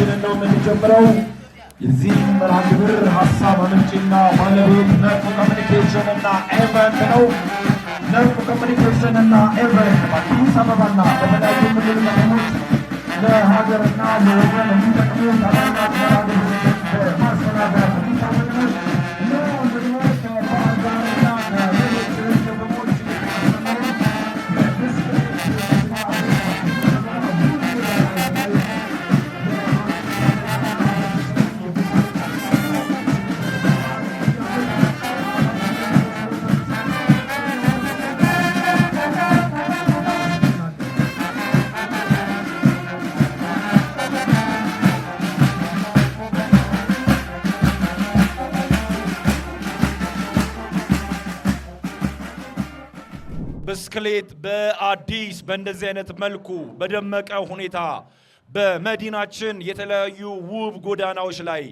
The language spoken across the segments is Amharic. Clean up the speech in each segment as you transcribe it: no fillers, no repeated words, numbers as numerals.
ፕሮግራማችንን ነው የምንጀምረው። የዚህ መርሃ ግብር ሀሳብ አመንጭና ባለቤት ነፍ ኮሚኒኬሽን እና ኤቨንት ነው። ነፍ ኮሚኒኬሽን እና ኤቨንት በአዲስ አበባና በተለያዩ ክልል ከተሞች ለሀገርና ለወገን የሚጠቅሙ ታላላቅ መርሃ ግብሮችን በማስተናገድ የሚታወቅ ነው። ብስክሌት በአዲስ በእንደዚህ አይነት መልኩ በደመቀ ሁኔታ በመዲናችን የተለያዩ ውብ ጎዳናዎች ላይ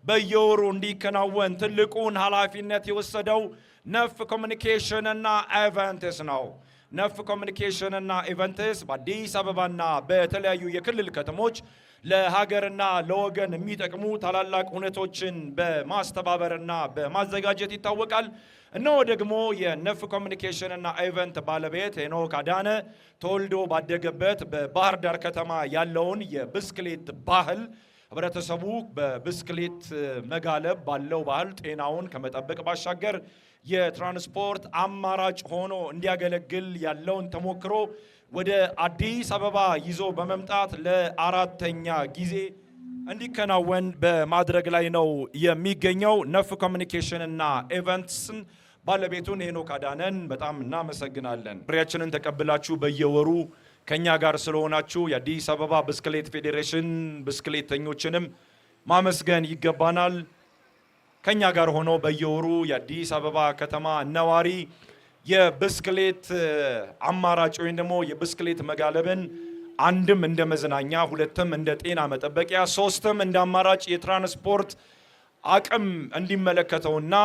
በየወሩ እንዲከናወን ትልቁን ኃላፊነት የወሰደው ነፍ ኮሚኒኬሽን እና ኢቨንትስ ነው። ነፍ ኮሚኒኬሽን እና ኢቨንትስ በአዲስ አበባና በተለያዩ የክልል ከተሞች ለሀገርና ለወገን የሚጠቅሙ ታላላቅ ሁነቶችን በማስተባበርና በማዘጋጀት ይታወቃል። እነሆ ደግሞ የነፍ ኮሚኒኬሽን እና ኢቨንት ባለቤት ሄኖክ አዳነ ተወልዶ ባደገበት በባህር ዳር ከተማ ያለውን የብስክሌት ባህል ህብረተሰቡ በብስክሌት መጋለብ ባለው ባህል ጤናውን ከመጠበቅ ባሻገር የትራንስፖርት አማራጭ ሆኖ እንዲያገለግል ያለውን ተሞክሮ ወደ አዲስ አበባ ይዞ በመምጣት ለአራተኛ ጊዜ እንዲከናወን በማድረግ ላይ ነው የሚገኘው። ነፍ ኮሚኒኬሽን እና ኢቨንትስን ባለቤቱን ሄኖክ አዳነን በጣም እናመሰግናለን። ጥሪያችንን ተቀብላችሁ በየወሩ ከኛ ጋር ስለሆናችሁ የአዲስ አበባ ብስክሌት ፌዴሬሽን ብስክሌተኞችንም ማመስገን ይገባናል። ከኛ ጋር ሆኖ በየወሩ የአዲስ አበባ ከተማ ነዋሪ የብስክሌት አማራጭ ወይም ደግሞ የብስክሌት መጋለብን አንድም እንደ መዝናኛ፣ ሁለትም እንደ ጤና መጠበቂያ፣ ሶስትም እንደ አማራጭ የትራንስፖርት አቅም እንዲመለከተውና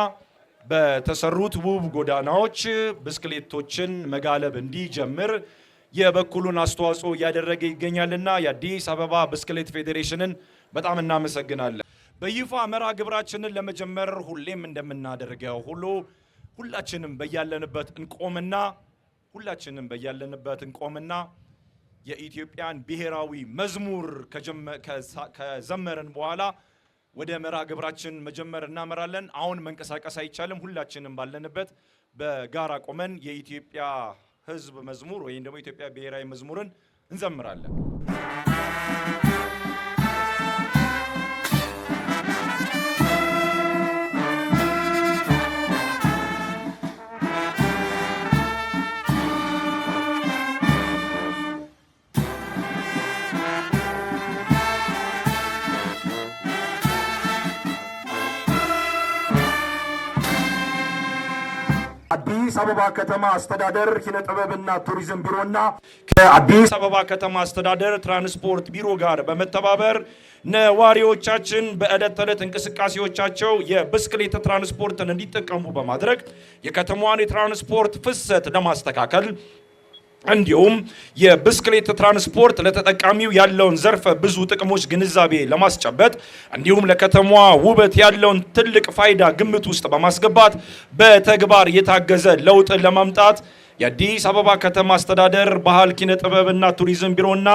በተሰሩት ውብ ጎዳናዎች ብስክሌቶችን መጋለብ እንዲጀምር የበኩሉን አስተዋጽኦ እያደረገ ይገኛልና የአዲስ አበባ ብስክሌት ፌዴሬሽንን በጣም እናመሰግናለን። በይፋ መርሃ ግብራችንን ለመጀመር ሁሌም እንደምናደርገው ሁሉ ሁላችንም በያለንበት እንቆምና የኢትዮጵያን ብሔራዊ መዝሙር ከዘመርን በኋላ ወደ መርሃ ግብራችን መጀመር እናመራለን። አሁን መንቀሳቀስ አይቻልም። ሁላችንም ባለንበት በጋራ ቆመን የኢትዮጵያ ሕዝብ መዝሙር ወይም ደግሞ የኢትዮጵያ ብሔራዊ መዝሙርን እንዘምራለን። አዲስ አበባ ከተማ አስተዳደር ኪነ ጥበብና ቱሪዝም ቢሮና ከአዲስ አበባ ከተማ አስተዳደር ትራንስፖርት ቢሮ ጋር በመተባበር ነዋሪዎቻችን በዕለት ተዕለት እንቅስቃሴዎቻቸው የብስክሌት ትራንስፖርትን እንዲጠቀሙ በማድረግ የከተማዋን የትራንስፖርት ፍሰት ለማስተካከል እንዲሁም የብስክሌት ትራንስፖርት ለተጠቃሚው ያለውን ዘርፈ ብዙ ጥቅሞች ግንዛቤ ለማስጨበጥ እንዲሁም ለከተማዋ ውበት ያለውን ትልቅ ፋይዳ ግምት ውስጥ በማስገባት በተግባር የታገዘ ለውጥ ለማምጣት የአዲስ አበባ ከተማ አስተዳደር ባህል ኪነ ጥበብና ቱሪዝም ቢሮና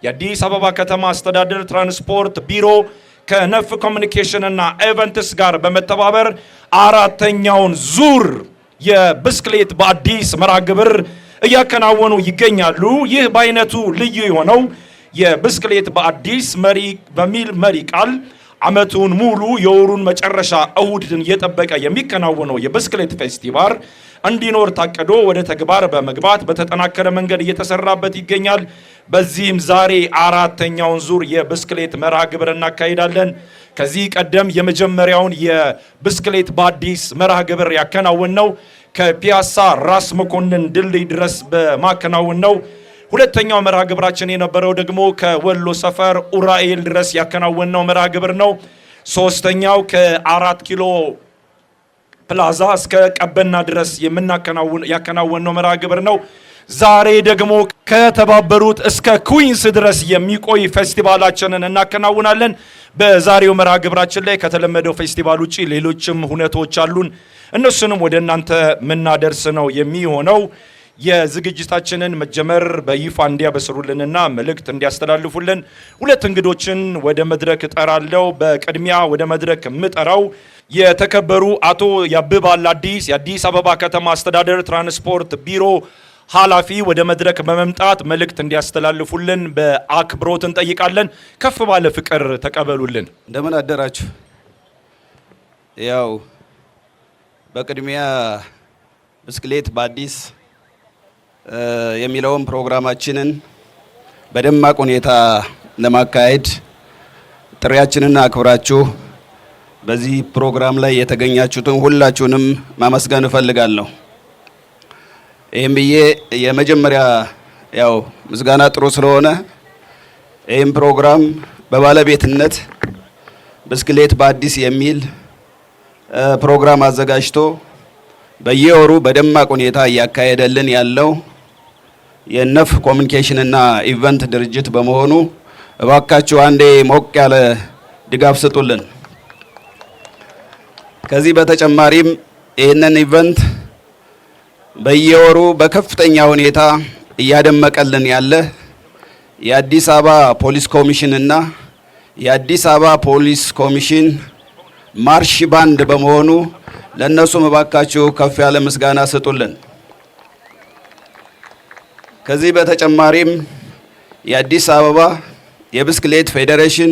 የአዲስ አበባ ከተማ አስተዳደር ትራንስፖርት ቢሮ ከነፍ ኮሚኒኬሽን እና ኢቨንትስ ጋር በመተባበር አራተኛውን ዙር የብስክሌት በአዲስ መርሃ ግብር እያከናወኑ ይገኛሉ። ይህ በአይነቱ ልዩ የሆነው የብስክሌት በአዲስ በሚል መሪ ቃል ዓመቱን ሙሉ የወሩን መጨረሻ እሁድን እየጠበቀ የሚከናወነው የብስክሌት ፌስቲቫል እንዲኖር ታቅዶ ወደ ተግባር በመግባት በተጠናከረ መንገድ እየተሰራበት ይገኛል። በዚህም ዛሬ አራተኛውን ዙር የብስክሌት መርሃ ግብር እናካሂዳለን። ከዚህ ቀደም የመጀመሪያውን የብስክሌት በአዲስ መርሃ ግብር ያከናወን ነው ከፒያሳ ራስ መኮንን ድልድይ ድረስ በማከናወን ነው። ሁለተኛው መርሃ ግብራችን የነበረው ደግሞ ከወሎ ሰፈር ኡራኤል ድረስ ያከናወነው መርሃ ግብር ነው። ሶስተኛው ከ4 ኪሎ ፕላዛ እስከ ቀበና ድረስ ያከናወነው መርሃ ግብር ነው። ዛሬ ደግሞ ከተባበሩት እስከ ኩዊንስ ድረስ የሚቆይ ፌስቲቫላችንን እናከናውናለን። በዛሬው መርሃ ግብራችን ላይ ከተለመደው ፌስቲቫል ውጪ ሌሎችም ሁነቶች አሉን። እነሱንም ወደ እናንተ ምናደርስ ነው የሚሆነው። የዝግጅታችንን መጀመር በይፋ እንዲያበስሩልንና መልእክት እንዲያስተላልፉልን ሁለት እንግዶችን ወደ መድረክ እጠራለሁ። በቅድሚያ ወደ መድረክ ምጠራው የተከበሩ አቶ ያብባል አዲስ የአዲስ አበባ ከተማ አስተዳደር ትራንስፖርት ቢሮ ኃላፊ ወደ መድረክ በመምጣት መልእክት እንዲያስተላልፉልን በአክብሮት እንጠይቃለን። ከፍ ባለ ፍቅር ተቀበሉልን። እንደምን አደራችሁ። ያው በቅድሚያ ብስክሌት በአዲስ የሚለውን ፕሮግራማችንን በደማቅ ሁኔታ ለማካሄድ ጥሪያችንን አክብራችሁ በዚህ ፕሮግራም ላይ የተገኛችሁትን ሁላችሁንም ማመስገን እፈልጋለሁ። ይህም ብዬ የመጀመሪያ ያው ምስጋና ጥሩ ስለሆነ ይህም ፕሮግራም በባለቤትነት ብስክሌት በአዲስ የሚል ፕሮግራም አዘጋጅቶ በየወሩ በደማቅ ሁኔታ እያካሄደልን ያለው የነፍ ኮሚኒኬሽን እና ኢቨንት ድርጅት በመሆኑ እባካችሁ አንዴ ሞቅ ያለ ድጋፍ ስጡልን። ከዚህ በተጨማሪም ይህንን ኢቨንት በየወሩ በከፍተኛ ሁኔታ እያደመቀልን ያለ የአዲስ አበባ ፖሊስ ኮሚሽን እና የአዲስ አበባ ፖሊስ ኮሚሽን ማርሽ ባንድ በመሆኑ ለነሱም እባካችሁ ከፍ ያለ ምስጋና ስጡልን። ከዚህ በተጨማሪም የአዲስ አበባ የብስክሌት ፌዴሬሽን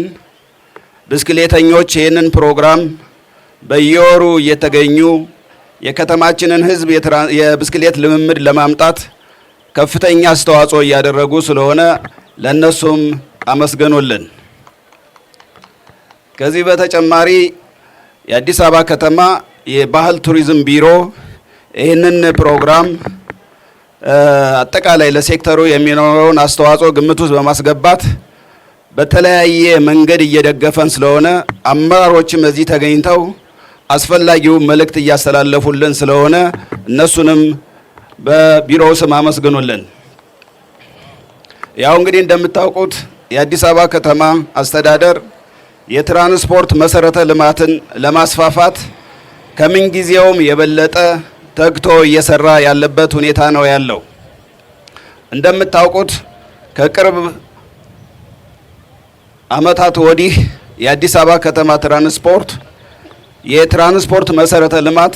ብስክሌተኞች ይህንን ፕሮግራም በየወሩ እየተገኙ የከተማችንን ሕዝብ የብስክሌት ልምምድ ለማምጣት ከፍተኛ አስተዋጽኦ እያደረጉ ስለሆነ ለነሱም አመስገኑልን። ከዚህ በተጨማሪ የአዲስ አበባ ከተማ የባህል ቱሪዝም ቢሮ ይህንን ፕሮግራም አጠቃላይ ለሴክተሩ የሚኖረውን አስተዋጽኦ ግምት ውስጥ በማስገባት በተለያየ መንገድ እየደገፈን ስለሆነ አመራሮችም እዚህ ተገኝተው አስፈላጊው መልእክት እያስተላለፉልን ስለሆነ እነሱንም በቢሮው ስም አመስግኑልን። ያው እንግዲህ እንደምታውቁት የአዲስ አበባ ከተማ አስተዳደር የትራንስፖርት መሰረተ ልማትን ለማስፋፋት ከምን ጊዜውም የበለጠ ተግቶ እየሰራ ያለበት ሁኔታ ነው ያለው። እንደምታውቁት ከቅርብ ዓመታት ወዲህ የአዲስ አበባ ከተማ የትራንስፖርት መሰረተ ልማት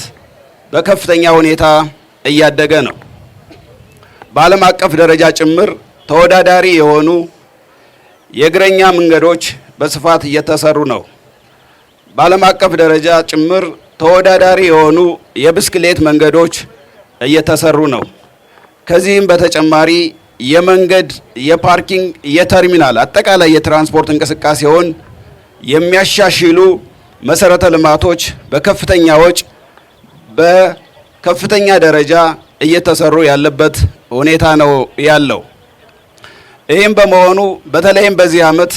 በከፍተኛ ሁኔታ እያደገ ነው። በዓለም አቀፍ ደረጃ ጭምር ተወዳዳሪ የሆኑ የእግረኛ መንገዶች በስፋት እየተሰሩ ነው። በዓለም አቀፍ ደረጃ ጭምር ተወዳዳሪ የሆኑ የብስክሌት መንገዶች እየተሰሩ ነው። ከዚህም በተጨማሪ የመንገድ፣ የፓርኪንግ፣ የተርሚናል አጠቃላይ የትራንስፖርት እንቅስቃሴውን የሚያሻሽሉ መሰረተ ልማቶች በከፍተኛ ወጪ በከፍተኛ ደረጃ እየተሰሩ ያለበት ሁኔታ ነው ያለው። ይህም በመሆኑ በተለይም በዚህ ዓመት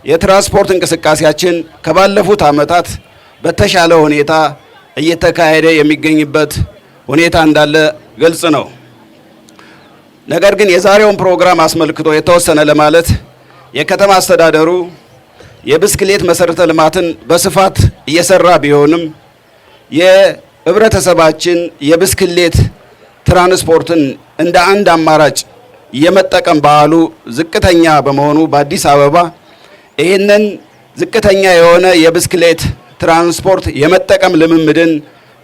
የትራንስፖርት እንቅስቃሴያችን ከባለፉት ዓመታት በተሻለ ሁኔታ እየተካሄደ የሚገኝበት ሁኔታ እንዳለ ግልጽ ነው። ነገር ግን የዛሬውን ፕሮግራም አስመልክቶ የተወሰነ ለማለት የከተማ አስተዳደሩ የብስክሌት መሰረተ ልማትን በስፋት እየሰራ ቢሆንም የህብረተሰባችን የብስክሌት ትራንስፖርትን እንደ አንድ አማራጭ የመጠቀም ባህሉ ዝቅተኛ በመሆኑ በአዲስ አበባ ይህንን ዝቅተኛ የሆነ የብስክሌት ትራንስፖርት የመጠቀም ልምምድን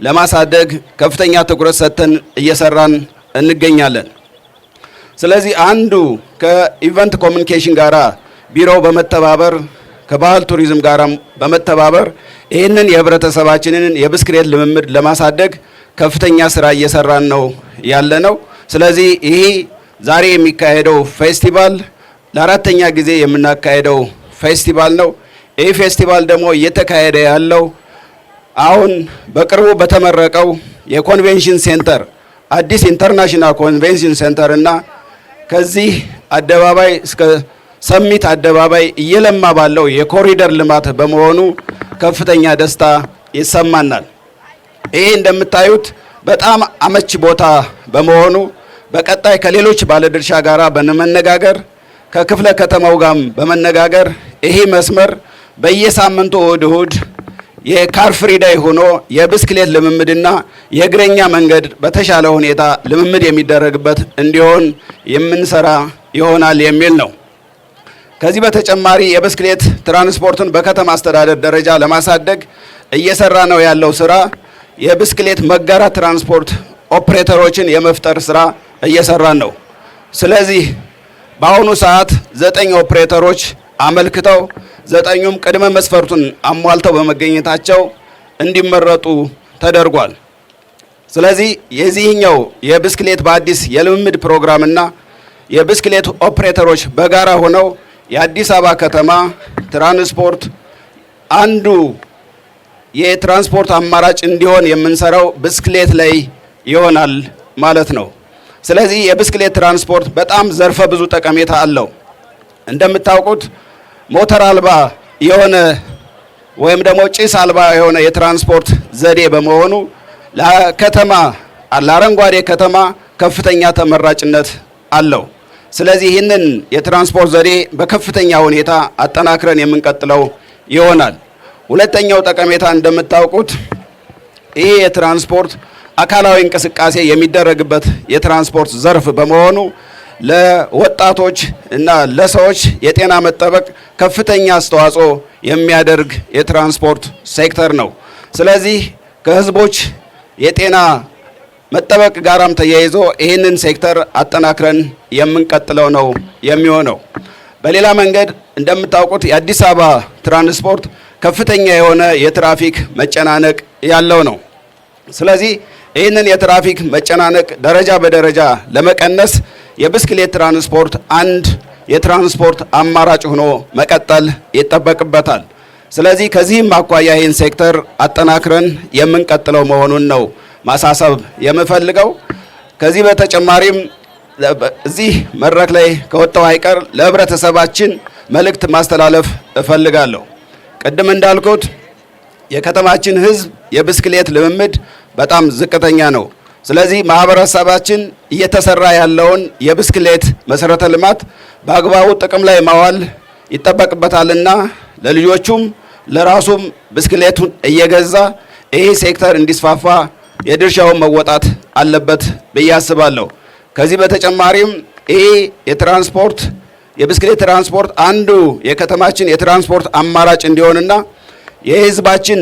ለማሳደግ ከፍተኛ ትኩረት ሰጥተን እየሰራን እንገኛለን። ስለዚህ አንዱ ከኢቨንት ኮሚኒኬሽን ጋራ ቢሮው በመተባበር ከባህል ቱሪዝም ጋራ በመተባበር ይህንን የህብረተሰባችንን የብስክሌት ልምምድ ለማሳደግ ከፍተኛ ስራ እየሰራን ነው ያለነው። ስለዚህ ይሄ ዛሬ የሚካሄደው ፌስቲቫል ለአራተኛ ጊዜ የምናካሄደው ፌስቲቫል ነው። ይህ ፌስቲቫል ደግሞ እየተካሄደ ያለው አሁን በቅርቡ በተመረቀው የኮንቬንሽን ሴንተር አዲስ ኢንተርናሽናል ኮንቬንሽን ሴንተር እና ከዚህ አደባባይ እስከ ሰሚት አደባባይ እየለማ ባለው የኮሪደር ልማት በመሆኑ ከፍተኛ ደስታ ይሰማናል። ይሄ እንደምታዩት በጣም አመች ቦታ በመሆኑ በቀጣይ ከሌሎች ባለድርሻ ጋራ በመነጋገር ከክፍለ ከተማው ጋር በመነጋገር ይሄ መስመር በየሳምንቱ እሁድ የካር ፍሪ ዴይ ሆኖ የብስክሌት ልምምድና የእግረኛ መንገድ በተሻለ ሁኔታ ልምምድ የሚደረግበት እንዲሆን የምንሰራ ይሆናል የሚል ነው። ከዚህ በተጨማሪ የብስክሌት ትራንስፖርትን በከተማ አስተዳደር ደረጃ ለማሳደግ እየሰራ ነው ያለው ስራ የብስክሌት መጋራት ትራንስፖርት ኦፕሬተሮችን የመፍጠር ስራ እየሰራን ነው። ስለዚህ በአሁኑ ሰዓት 9 ኦፕሬተሮች አመልክተው 9ኙም ቅድመ መስፈርቱን አሟልተው በመገኘታቸው እንዲመረጡ ተደርጓል። ስለዚህ የዚህኛው የብስክሌት በአዲስ የልምምድ ፕሮግራምና የብስክሌት ኦፕሬተሮች በጋራ ሆነው የአዲስ አበባ ከተማ ትራንስፖርት አንዱ የትራንስፖርት አማራጭ እንዲሆን የምንሰራው ብስክሌት ላይ ይሆናል ማለት ነው። ስለዚህ የብስክሌት ትራንስፖርት በጣም ዘርፈ ብዙ ጠቀሜታ አለው። እንደምታውቁት ሞተር አልባ የሆነ ወይም ደግሞ ጭስ አልባ የሆነ የትራንስፖርት ዘዴ በመሆኑ ለከተማ ለአረንጓዴ ከተማ ከፍተኛ ተመራጭነት አለው። ስለዚህ ይህንን የትራንስፖርት ዘዴ በከፍተኛ ሁኔታ አጠናክረን የምንቀጥለው ይሆናል። ሁለተኛው ጠቀሜታ እንደምታውቁት ይህ የትራንስፖርት አካላዊ እንቅስቃሴ የሚደረግበት የትራንስፖርት ዘርፍ በመሆኑ ለወጣቶች እና ለሰዎች የጤና መጠበቅ ከፍተኛ አስተዋጽኦ የሚያደርግ የትራንስፖርት ሴክተር ነው። ስለዚህ ከህዝቦች የጤና መጠበቅ ጋራም ተያይዞ ይህንን ሴክተር አጠናክረን የምንቀጥለው ነው የሚሆነው። በሌላ መንገድ እንደምታውቁት የአዲስ አበባ ትራንስፖርት ከፍተኛ የሆነ የትራፊክ መጨናነቅ ያለው ነው። ስለዚህ ይህንን የትራፊክ መጨናነቅ ደረጃ በደረጃ ለመቀነስ የብስክሌት ትራንስፖርት አንድ የትራንስፖርት አማራጭ ሆኖ መቀጠል ይጠበቅበታል። ስለዚህ ከዚህም አኳያ ይህን ሴክተር አጠናክረን የምንቀጥለው መሆኑን ነው ማሳሰብ የምፈልገው። ከዚህ በተጨማሪም እዚህ መድረክ ላይ ከወጣው አይቀር ለህብረተሰባችን መልእክት ማስተላለፍ እፈልጋለሁ። ቅድም እንዳልኩት የከተማችን ህዝብ የብስክሌት ልምምድ በጣም ዝቅተኛ ነው። ስለዚህ ማህበረሰባችን እየተሰራ ያለውን የብስክሌት መሰረተ ልማት በአግባቡ ጥቅም ላይ ማዋል ይጠበቅበታልና ለልጆቹም ለራሱም ብስክሌቱን እየገዛ ይሄ ሴክተር እንዲስፋፋ የድርሻውን መወጣት አለበት ብዬ አስባለሁ። ከዚህ በተጨማሪም ይሄ የብስክሌት ትራንስፖርት አንዱ የከተማችን የትራንስፖርት አማራጭ እንዲሆንና የህዝባችን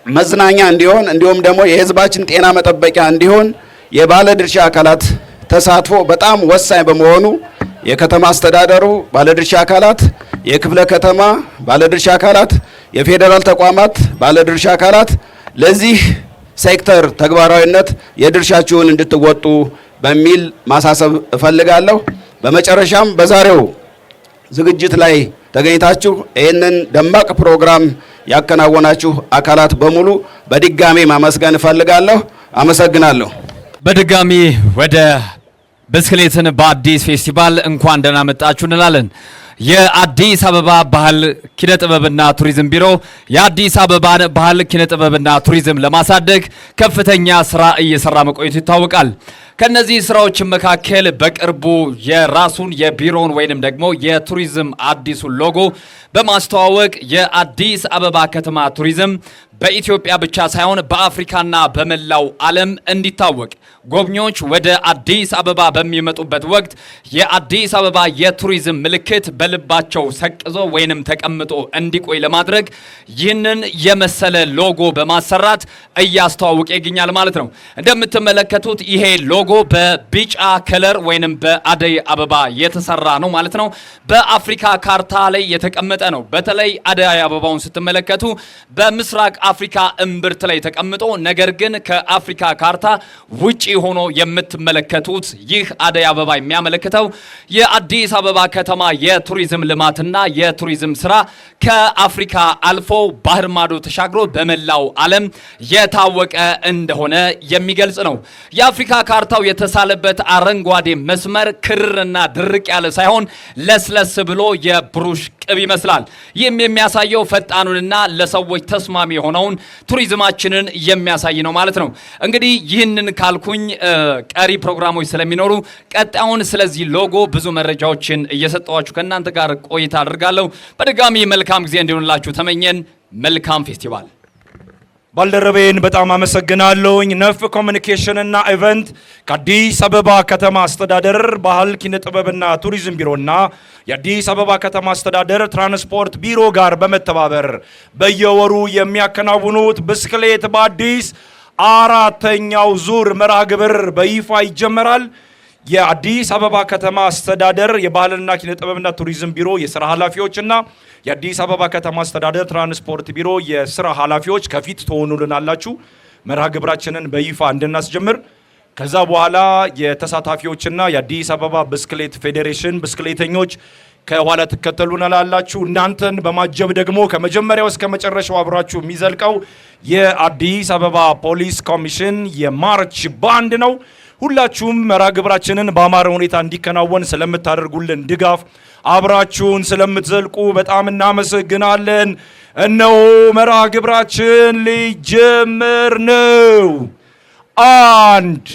መዝናኛ እንዲሆን እንዲሁም ደግሞ የህዝባችን ጤና መጠበቂያ እንዲሆን የባለድርሻ አካላት ተሳትፎ በጣም ወሳኝ በመሆኑ የከተማ አስተዳደሩ ባለድርሻ አካላት፣ የክፍለ ከተማ ባለድርሻ አካላት፣ የፌዴራል ተቋማት ባለድርሻ አካላት ለዚህ ሴክተር ተግባራዊነት የድርሻችሁን እንድትወጡ በሚል ማሳሰብ እፈልጋለሁ። በመጨረሻም በዛሬው ዝግጅት ላይ ተገኝታችሁ ይህንን ደማቅ ፕሮግራም ያከናወናችሁ አካላት በሙሉ በድጋሚ ማመስገን እፈልጋለሁ። አመሰግናለሁ። በድጋሚ ወደ ብስክሌትን በአዲስ ፌስቲቫል እንኳን ደህና መጣችሁ እንላለን። የአዲስ አበባ ባህል ኪነ ጥበብና ቱሪዝም ቢሮ የአዲስ አበባን ባህል ኪነ ጥበብና ቱሪዝም ለማሳደግ ከፍተኛ ስራ እየሰራ መቆየቱ ይታወቃል። ከነዚህ ስራዎች መካከል በቅርቡ የራሱን የቢሮውን ወይንም ደግሞ የቱሪዝም አዲሱን ሎጎ በማስተዋወቅ የአዲስ አበባ ከተማ ቱሪዝም በኢትዮጵያ ብቻ ሳይሆን በአፍሪካና በመላው ዓለም እንዲታወቅ ጎብኚዎች ወደ አዲስ አበባ በሚመጡበት ወቅት የአዲስ አበባ የቱሪዝም ምልክት በልባቸው ሰቅዞ ወይንም ተቀምጦ እንዲቆይ ለማድረግ ይህንን የመሰለ ሎጎ በማሰራት እያስተዋወቀ ይገኛል ማለት ነው። እንደምትመለከቱት ይሄ ሎጎ በቢጫ ከለር ወይንም በአደይ አበባ የተሰራ ነው ማለት ነው። በአፍሪካ ካርታ ላይ የተቀመጠ ነው። በተለይ አደይ አበባውን ስትመለከቱ በምስራቅ አፍሪካ እምብርት ላይ ተቀምጦ ነገር ግን ከአፍሪካ ካርታ ውጪ ሆኖ የምትመለከቱት ይህ አደይ አበባ የሚያመለክተው የአዲስ አበባ ከተማ የቱሪዝም ልማትና የቱሪዝም ስራ ከአፍሪካ አልፎ ባህር ማዶ ተሻግሮ በመላው ዓለም የታወቀ እንደሆነ የሚገልጽ ነው። የአፍሪካ ካርታው የተሳለበት አረንጓዴ መስመር ክርርና ድርቅ ያለ ሳይሆን ለስለስ ብሎ የብሩሽ ቅብ ይመስላል። ይህም የሚያሳየው ፈጣኑንና ለሰዎች ተስማሚ የሆነውን የለማውን ቱሪዝማችንን የሚያሳይ ነው ማለት ነው። እንግዲህ ይህንን ካልኩኝ ቀሪ ፕሮግራሞች ስለሚኖሩ ቀጣዩን ስለዚህ ሎጎ ብዙ መረጃዎችን እየሰጠዋችሁ ከእናንተ ጋር ቆይታ አድርጋለሁ። በድጋሚ መልካም ጊዜ እንዲሆንላችሁ ተመኘን። መልካም ፌስቲቫል። ባልደረቤን በጣም አመሰግናለሁኝ። ነፍ ኮሚኒኬሽን እና ኢቨንት ከአዲስ አበባ ከተማ አስተዳደር ባህል ኪነ ጥበብና ቱሪዝም ቢሮና የአዲስ አበባ ከተማ አስተዳደር ትራንስፖርት ቢሮ ጋር በመተባበር በየወሩ የሚያከናውኑት ብስክሌት በአዲስ አራተኛው ዙር መርሃ ግብር በይፋ ይጀመራል። የአዲስ አበባ ከተማ አስተዳደር የባህልና ኪነ ጥበብና ቱሪዝም ቢሮ የሥራ ኃላፊዎችና የአዲስ አበባ ከተማ አስተዳደር ትራንስፖርት ቢሮ የሥራ ኃላፊዎች ከፊት ትሆኑልናላችሁ መርሃ ግብራችንን በይፋ እንድናስጀምር። ከዛ በኋላ የተሳታፊዎችና የአዲስ አበባ ብስክሌት ፌዴሬሽን ብስክሌተኞች ከኋላ ትከተሉናላችሁ። እናንተን በማጀብ ደግሞ ከመጀመሪያው እስከ መጨረሻው አብራችሁ የሚዘልቀው የአዲስ አበባ ፖሊስ ኮሚሽን የማርች ባንድ ነው። ሁላችሁም መርሃ ግብራችንን በአማረ ሁኔታ እንዲከናወን ስለምታደርጉልን ድጋፍ አብራችሁን ስለምትዘልቁ በጣም እናመሰግናለን። እነሆ መርሃ ግብራችን ሊጀምር ነው። አንድ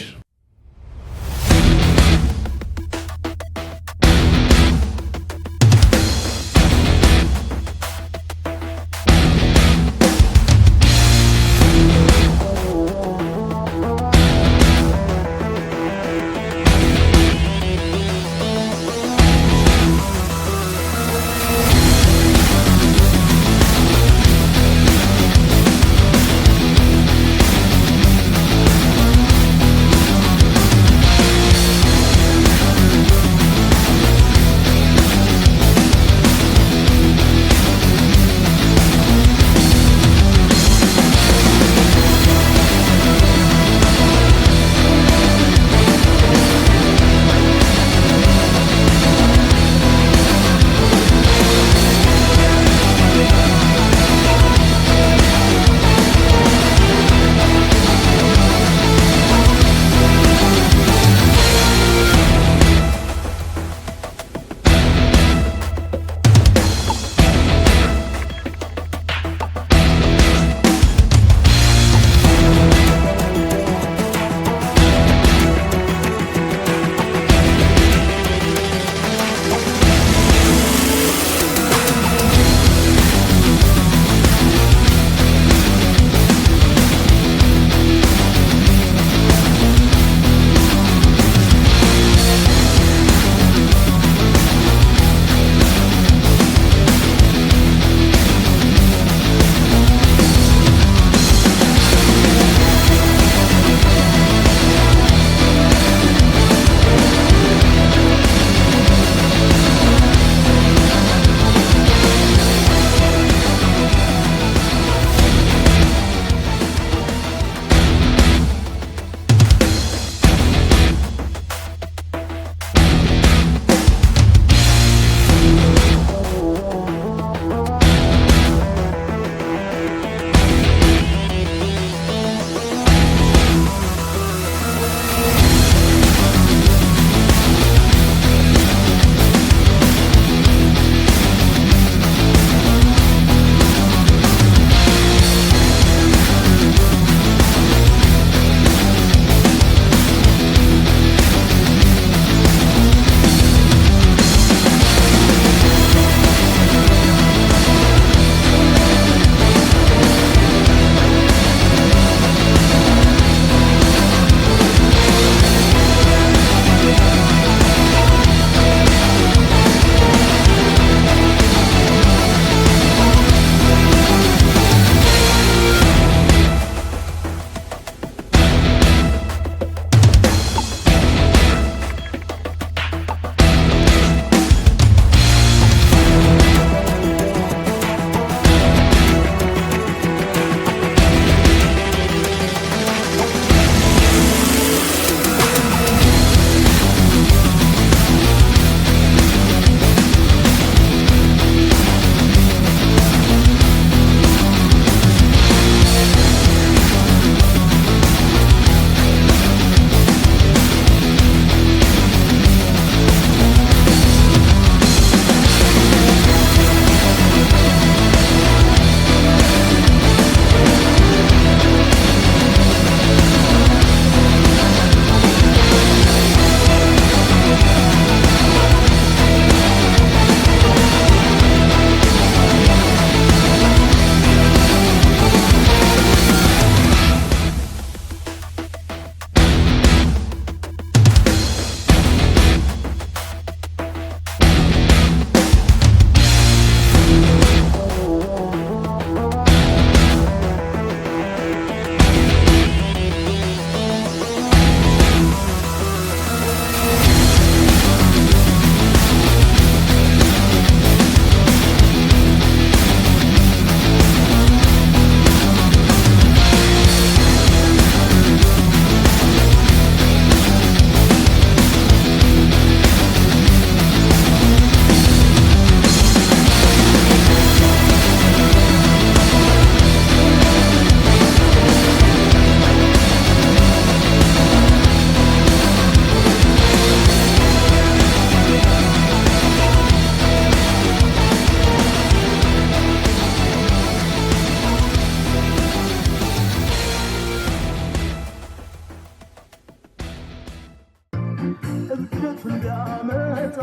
እድገት እንዲያመጣ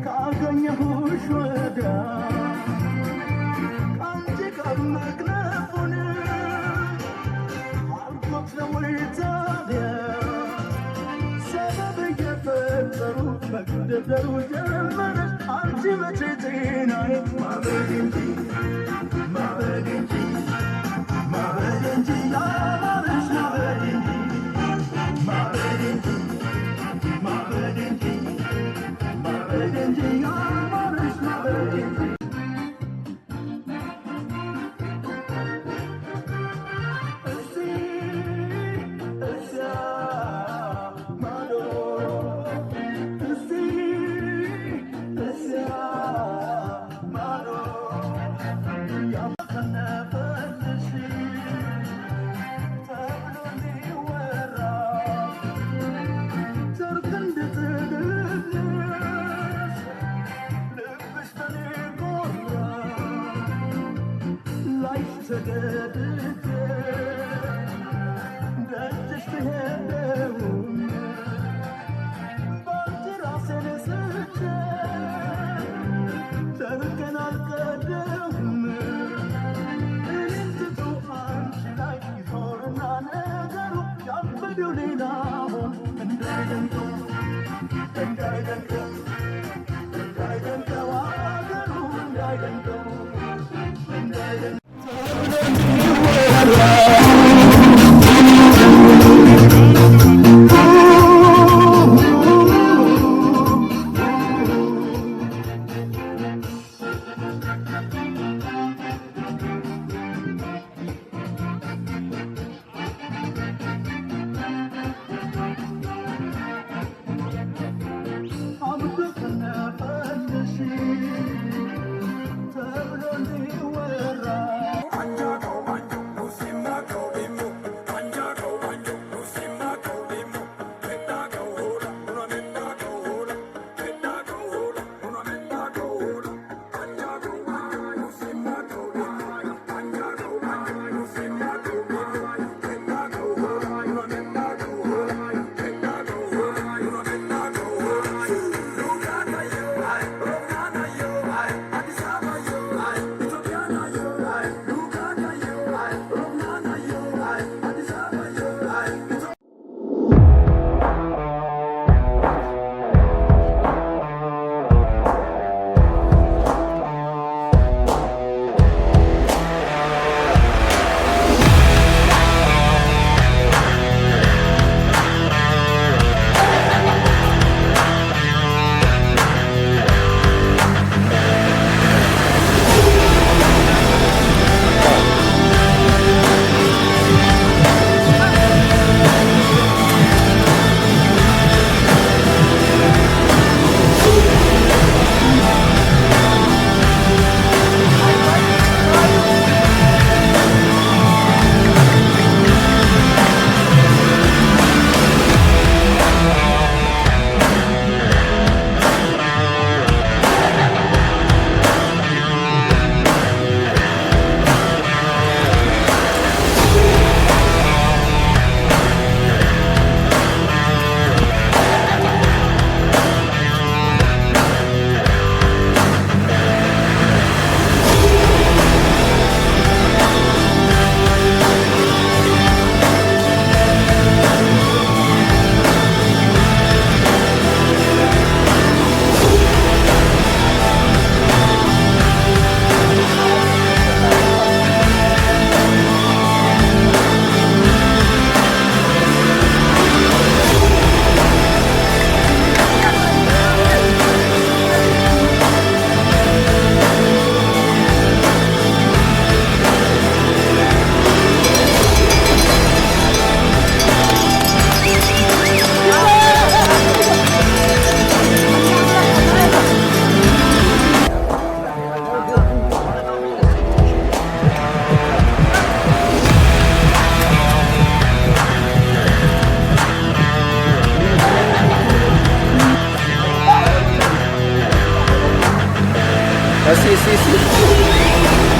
ካገኘሁሽ ወዲያ ከአንቺ ጋር መክነፉን አልኮት ነው ታዲያ ሰበብ እየፈጠሩ መግደደሩ ጀመረ አንቺ መቼ ጤናዬ ማበድ እንጂ ማበድ እንጂ ማበድ እንጂ ያማረሽ ማበድ እንጂ ማበድ እንጂ ማበድ እንጂ ማበድ እንጂ ያማረሽ ማበድ እንጂ Sí.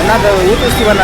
Nada, yo te estoy nada.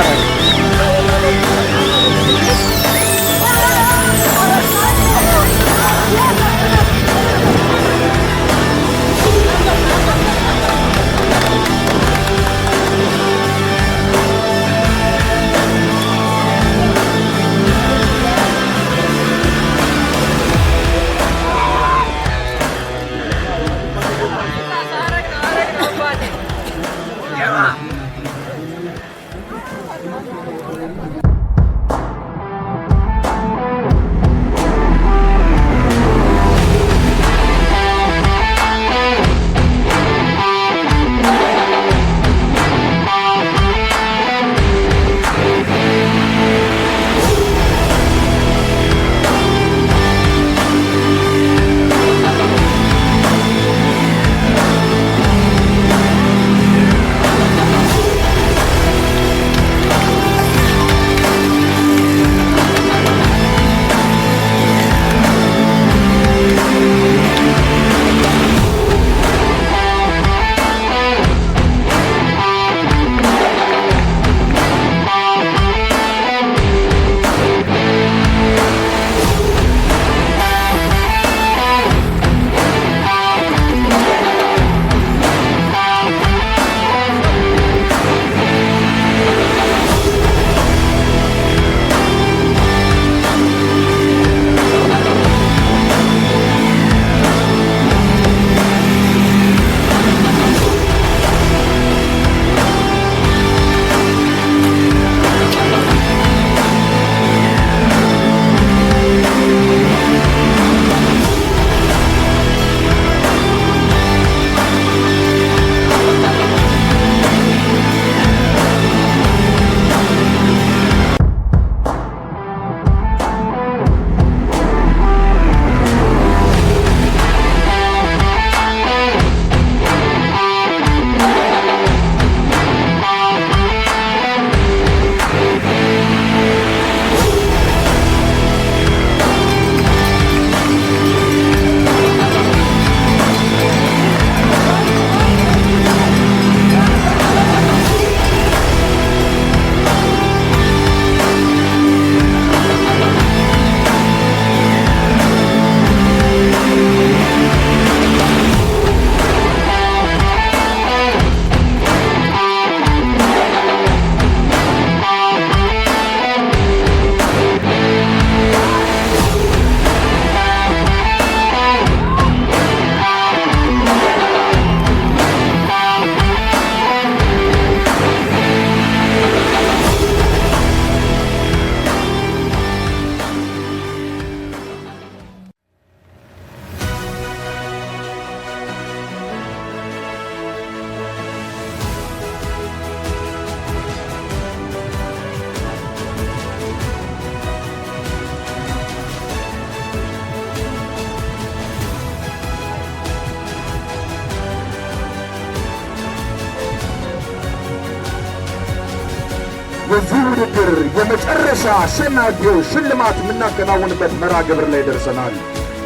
የዚህ ውድድር የመጨረሻ አሸናፊዎች ሽልማት የምናከናውንበት መርሃ ግብር ላይ ደርሰናል።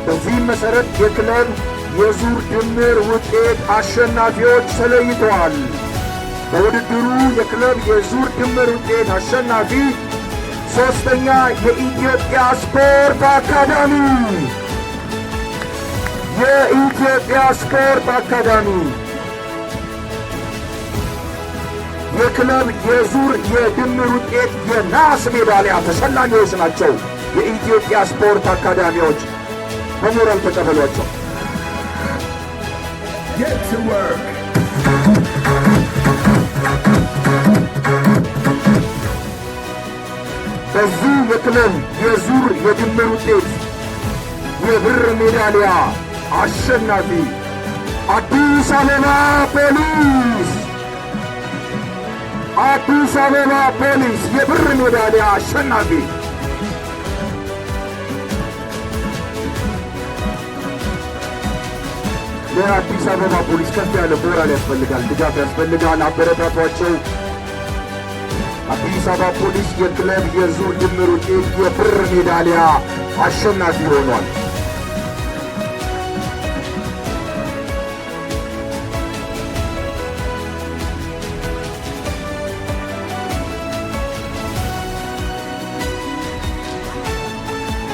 በዚህም መሠረት የክለብ የዙር ድምር ውጤት አሸናፊዎች ተለይተዋል። በውድድሩ የክለብ የዙር ድምር ውጤት አሸናፊ ሶስተኛ የኢትዮጵያ ስፖርት አካዳሚ የኢትዮጵያ ስፖርት አካዳሚ የክለብ የዙር የድምር ውጤት የናስ ሜዳሊያ ተሸላሚዎች ናቸው። የኢትዮጵያ ስፖርት አካዳሚዎች በሞራል ተቀበሏቸው። Get to work. በዚህ የክለብ የዙር የድምር ውጤት የብር ሜዳሊያ አሸናፊ አዲስ አበባ ፖሊስ አዲስ አበባ ፖሊስ የብር ሜዳሊያ አሸናፊ። ለአዲስ አበባ ፖሊስ ከፍ ያለ ሞራል ያስፈልጋል፣ ድጋፍ ያስፈልጋል። አበረታቷቸው። አዲስ አበባ ፖሊስ የክለብ የዙር ድምር ውጤት የብር ሜዳሊያ አሸናፊ ሆኗል።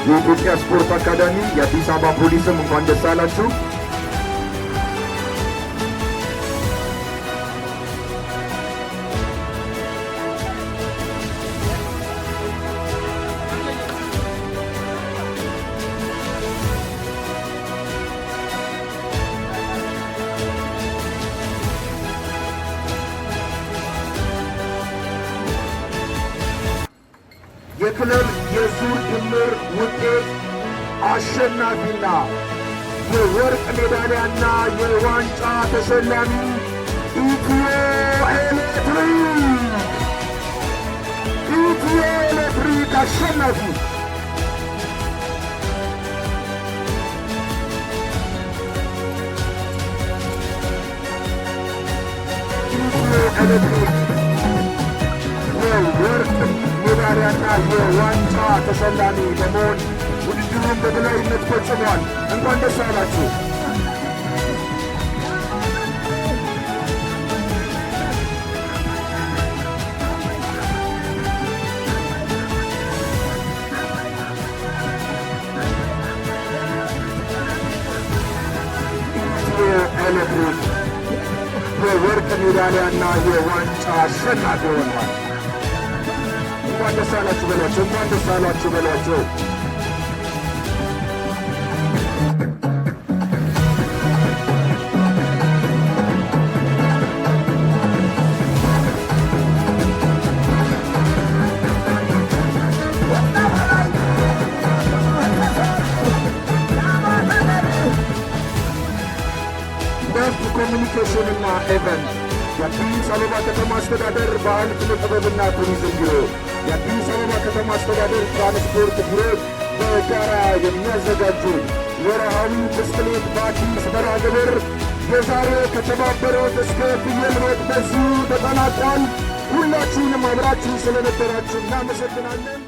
የኢትዮጵያ ስፖርት አካዳሚ የአዲስ አበባ ፖሊስም እንኳን ደስ አላችሁ። የክለብ የዙር ድምር ውጤት አሸናፊና የወርቅ ሜዳሊያና የዋንጫ ተሸላሚ ኢትዮ ኤሌክትሪክ አሸናፊ። ኢትዮ ኤሌክትሪክ የወርቅ ሜዳሊያና የዋንጫ ተሸላሚ በመሆን ውድድሩን በበላይነት ፈጽሟል። እንኳን ደስ አላችሁ። ኢትዮ ኤሌክትሪክ የወርቅ ሜዳሊያና የዋንጫ አሸናፊ ሆኗል። እንኳን ደስ አላችሁ በሏቸው። እንኳን ደስ አላችሁ በሏቸው። በህዝብ ኮሚኒኬሽንና ኢቨንት የአዲስ አበባ ከተማ አስተዳደር ባህል ኪነ ጥበብና ቱሪዝም ቢሮ፣ የአዲስ አበባ ከተማ አስተዳደር ትራንስፖርት ቢሮ በጋራ የሚያዘጋጁ ወርሃዊ ብስክሌት በአዲስ መርሃ ግብር የዛሬው ከተባበሩት እስከ ፍየል ቤት በዚሁ ተጠናቋል። ሁላችሁንም አብራችሁ ስለነበራችሁ እናመሰግናለን።